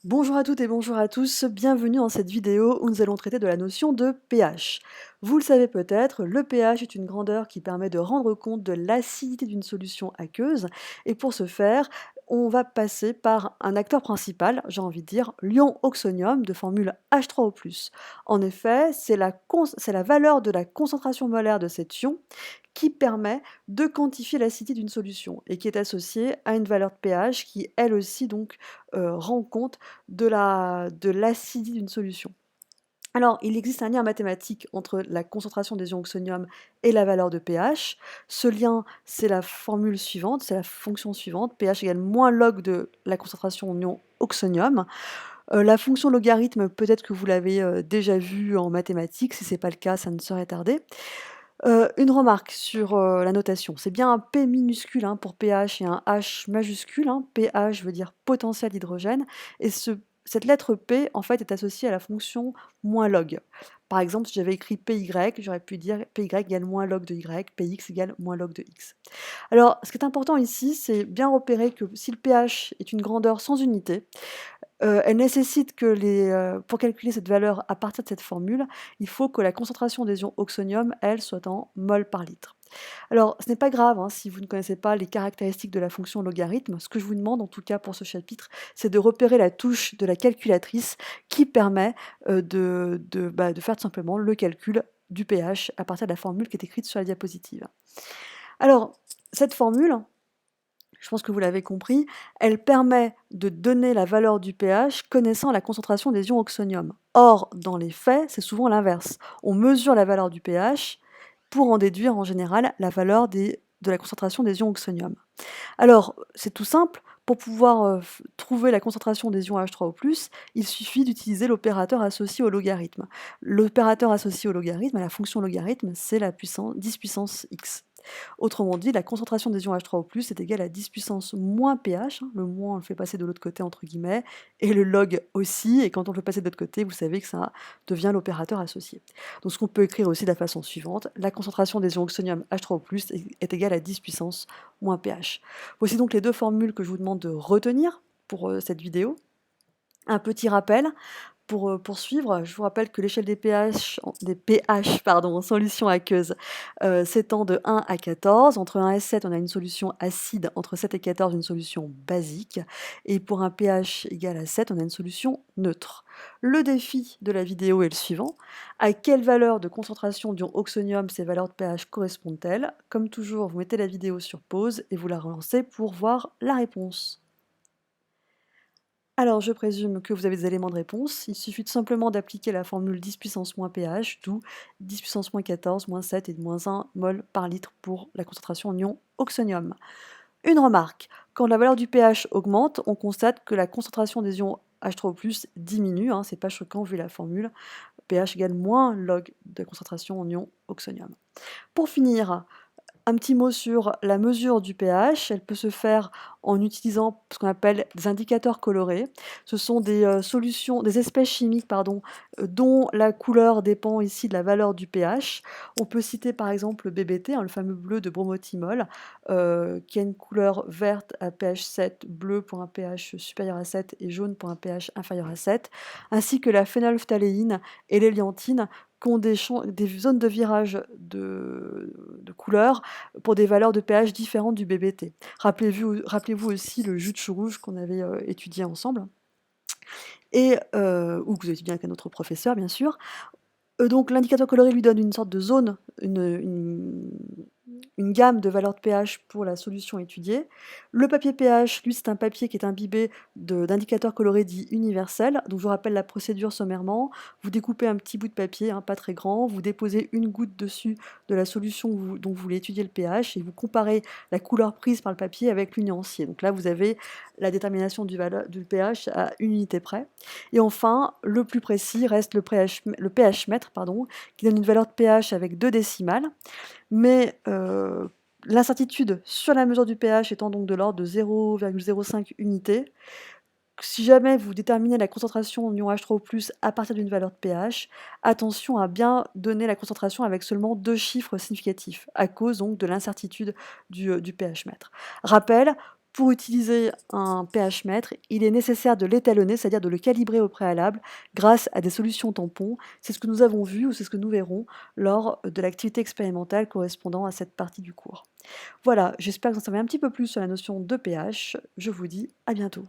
Bonjour à toutes et bonjour à tous, bienvenue dans cette vidéo où nous allons traiter de la notion de pH. Vous le savez peut-être, le pH est une grandeur qui permet de rendre compte de l'acidité d'une solution aqueuse et pour ce faire, on va passer par un acteur principal, j'ai envie de dire l'ion oxonium de formule H3O+. En effet, c'est la valeur de la concentration molaire de cet ion qui permet de quantifier l'acidité d'une solution et qui est associée à une valeur de pH qui elle aussi donc rend compte de l'acidité d'une solution. Alors, il existe un lien mathématique entre la concentration des ions oxonium et la valeur de pH. Ce lien, c'est la formule suivante, c'est la fonction suivante, pH égale moins log de la concentration en ion oxonium. La fonction logarithme, peut-être que vous l'avez déjà vue en mathématiques, si ce n'est pas le cas, ça ne saurait tarder. Une remarque sur, la notation, c'est bien un P minuscule, hein, pour pH et un H majuscule, hein. pH veut dire potentiel d'hydrogène et cette lettre P, en fait, est associée à la fonction moins log. Par exemple, si j'avais écrit PY, j'aurais pu dire PY égale moins log de Y, PX égale moins log de X. Alors, ce qui est important ici, c'est bien repérer que si le pH est une grandeur sans unité, elle nécessite que pour calculer cette valeur à partir de cette formule, il faut que la concentration des ions oxonium, elle, soit en mol par litre. Alors, ce n'est pas grave, hein, si vous ne connaissez pas les caractéristiques de la fonction logarithme. Ce que je vous demande, en tout cas pour ce chapitre, c'est de repérer la touche de la calculatrice qui permet de faire tout simplement le calcul du pH à partir de la formule qui est écrite sur la diapositive. Alors, cette formule, je pense que vous l'avez compris, elle permet de donner la valeur du pH connaissant la concentration des ions oxonium. Or, dans les faits, c'est souvent l'inverse. On mesure la valeur du pH pour en déduire en général la valeur de la concentration des ions oxonium. Alors, c'est tout simple, pour pouvoir trouver la concentration des ions H3O+, il suffit d'utiliser l'opérateur associé au logarithme. L'opérateur associé au logarithme, à la fonction logarithme, c'est la puissance 10 puissance x. Autrement dit, la concentration des ions H3O+, est égale à 10 puissance moins pH, hein, le moins on le fait passer de l'autre côté entre guillemets, et le log aussi, et quand on le fait passer de l'autre côté, vous savez que ça devient l'opérateur associé. Donc ce qu'on peut écrire aussi de la façon suivante, la concentration des ions oxonium H3O+, est égale à 10 puissance moins pH. Voici donc les deux formules que je vous demande de retenir pour cette vidéo. Un petit rappel, pour poursuivre, je vous rappelle que l'échelle des pH en solution aqueuse s'étend de 1 à 14. Entre 1 et 7, on a une solution acide. Entre 7 et 14, une solution basique. Et pour un pH égal à 7, on a une solution neutre. Le défi de la vidéo est le suivant. À quelle valeur de concentration d'ion oxonium ces valeurs de pH correspondent-elles? Comme toujours, vous mettez la vidéo sur pause et vous la relancez pour voir la réponse. Alors, je présume que vous avez des éléments de réponse. Il suffit tout simplement d'appliquer la formule 10 puissance moins pH, d'où 10 puissance moins 14, moins 7 et de moins 1 mol par litre pour la concentration en ion oxonium. Une remarque, quand la valeur du pH augmente, on constate que la concentration des ions H3O+, diminue, hein, c'est pas choquant vu la formule, pH égale moins log de concentration en ion oxonium. Pour finir, un petit mot sur la mesure du pH. Elle peut se faire en utilisant ce qu'on appelle des indicateurs colorés. Ce sont des solutions, des espèces chimiques, pardon, dont la couleur dépend ici de la valeur du pH. On peut citer par exemple le BBT, hein, le fameux bleu de bromothymol, qui a une couleur verte à pH 7, bleu pour un pH supérieur à 7 et jaune pour un pH inférieur à 7, ainsi que la phénylphtaléine et l'hélianthine, qui ont des zones de virage de couleur pour des valeurs de pH différentes du BBT. Rappelez-vous aussi le jus de chou rouge qu'on avait étudié ensemble, ou que vous avez étudié avec un autre professeur, bien sûr. Donc l'indicateur coloré lui donne une sorte de zone, une gamme de valeurs de pH pour la solution étudiée. Le papier pH, lui, c'est un papier qui est imbibé d'indicateurs colorés dits universels. Donc je vous rappelle la procédure sommairement. Vous découpez un petit bout de papier, hein, pas très grand, vous déposez une goutte dessus de la solution dont vous voulez étudier le pH et vous comparez la couleur prise par le papier avec l'uniancier. Donc là, vous avez la détermination du pH à une unité près. Et enfin, le plus précis reste le pH mètre, qui donne une valeur de pH avec 2 décimales. Mais l'incertitude sur la mesure du pH étant donc de l'ordre de 0,05 unités, si jamais vous déterminez la concentration en ion H3O+ à partir d'une valeur de pH, attention à bien donner la concentration avec seulement 2 chiffres significatifs, à cause donc de l'incertitude du pH mètre. Rappel, Pour utiliser un pH mètre, il est nécessaire de l'étalonner, c'est-à-dire de le calibrer au préalable grâce à des solutions tampons. C'est ce que nous avons vu ou c'est ce que nous verrons lors de l'activité expérimentale correspondant à cette partie du cours. Voilà, j'espère que vous en savez un petit peu plus sur la notion de pH. Je vous dis à bientôt.